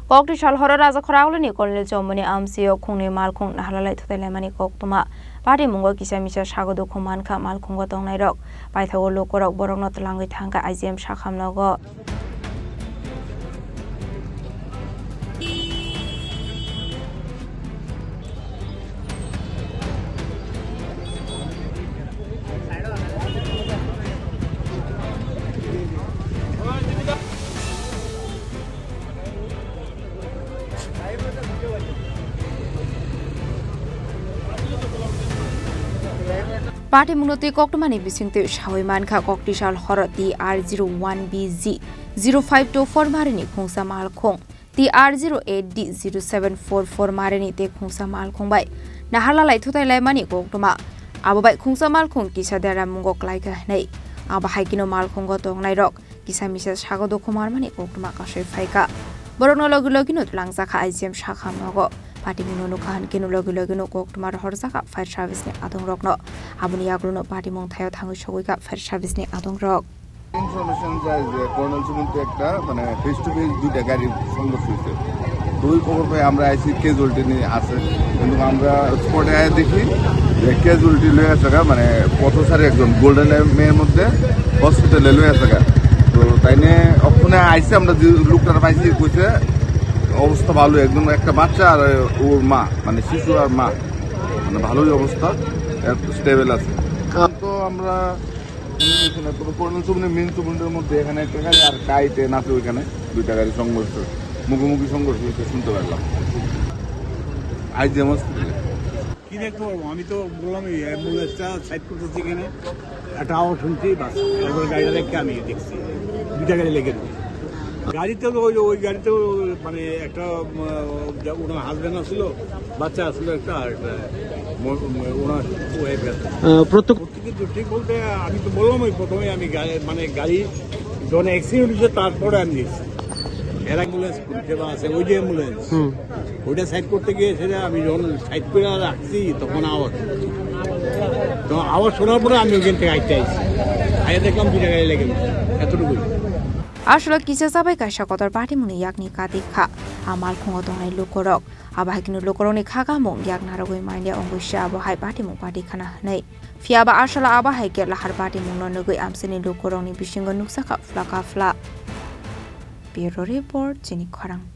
koktisal Horo Rajakhor Aguli Kolil Chowmuhani Amchaio Khungwi Malkhung Naharlalai Thuthalaimani Koktwma Patimungo Kisa Misa Sago Dukhomankha Malkhungo Tongnairok Paithago Lukurok Bohrokno Twlangwi Thangkha Sakham Nogo Patimungo Koktwmani bisingte Thulaimani koktisal Horo TR01BG 0524 marini khungsa Malkhung TR08D 0744 marini te khungsa Malkhung bai Naharlalai Thuthalaimani Koktwma ababai khungsa Malkhung Kisa Mungo klaika nei abahai Malkhungo Tongnairok Kisa Misa Sago Dukhomankha Koktwma kasai phaika Bohrokno logino Twlangwi Sakham Nogo Patimungo nukahan kinu logino Koktwma Horzaka fire service ni Bohrokno Aguli Patimungo Thayo Thangkha Shogoika fire service ni Bohrokno Information যে কর্নাল সুমন্তে একটা মানে face to face দুইটা গাড়ি সংঘর্ষ হয়েছে দুই খবর পাই আমরা আইসি ক্যাজুয়ালিটি নিয়ে আছে কিন্তু আমরা স্পটে আয় দেখি যে ক্যাজুয়ালিটি লয়ে আছে মানে পথসারি একজন গোল্ডেন মেয়ের মধ্যে হসপিটালে লয়ে আছে তো তাই নিয়ে ওখানে আইসি আমরা যে লোকটার পাইছি কইছে অবস্থা ভালো একদম একটা বাচ্চা আর ওর মা মানে শিশু আর মা মানে ভালোই অবস্থা স্টেবল আছে তো আমরা কর্নাল সুমনের মেন সুমনের মধ্যে এখানে একটা গাড়ি আর কাইতে নাচে ওইখানে দুইটা গাড়ি সংঘর্ষ মুখোমুখি সংঘর্ষ হয়েছে শুনতে পারলাম আইজিএম হসপিটালে কি দেখতে পারবো আমি তো বললাম অ্যাম্বুলেন্সটা সাইড করতেছি এখানে একটা আওয়াজ শুনছি বাস এবার গাড়িটা দেখে আমি দেখছি দুইটা গাড়ি লেগে গাড়িতে ওই গাড়িতেও মানে একটা ওনার হাজব্যান্ড আসছিল বাচ্চা আসছিল একটা আর ওনার ওয়াইফ ঠিক বলতে আমি তো বললাম ওই প্রথমে আমি মানে গাড়ি যখন অ্যাক্সিডেন্ট হয়েছে তারপরে আমি দেখছি এর অ্যাম্বুলেন্স যেটা আছে ওই যে অ্যাম্বুলেন্স ওইটা সাইড করতে গিয়ে সেটা আমি যখন সাইড করে রাখছি তখন আওয়াজ শোনার পরে আমি ওইখান থেকে আইতে আইছি আইয়া দেখলাম দুইটা গাড়ি লেগে এতটুকুই Aslo Kisa sabai kaisa kotor Patimungo yakni katikha Malkhungo tongnai Lukurok abahai Lukurokni khagamung yaknarogoi maindia ongusha abahai Patimungo patikhana nei fiaba asala abahai ke lahar Patimungo nogoi amsini Lukurokni bisingo nuksaka flaka Bureau Report Chini Khorang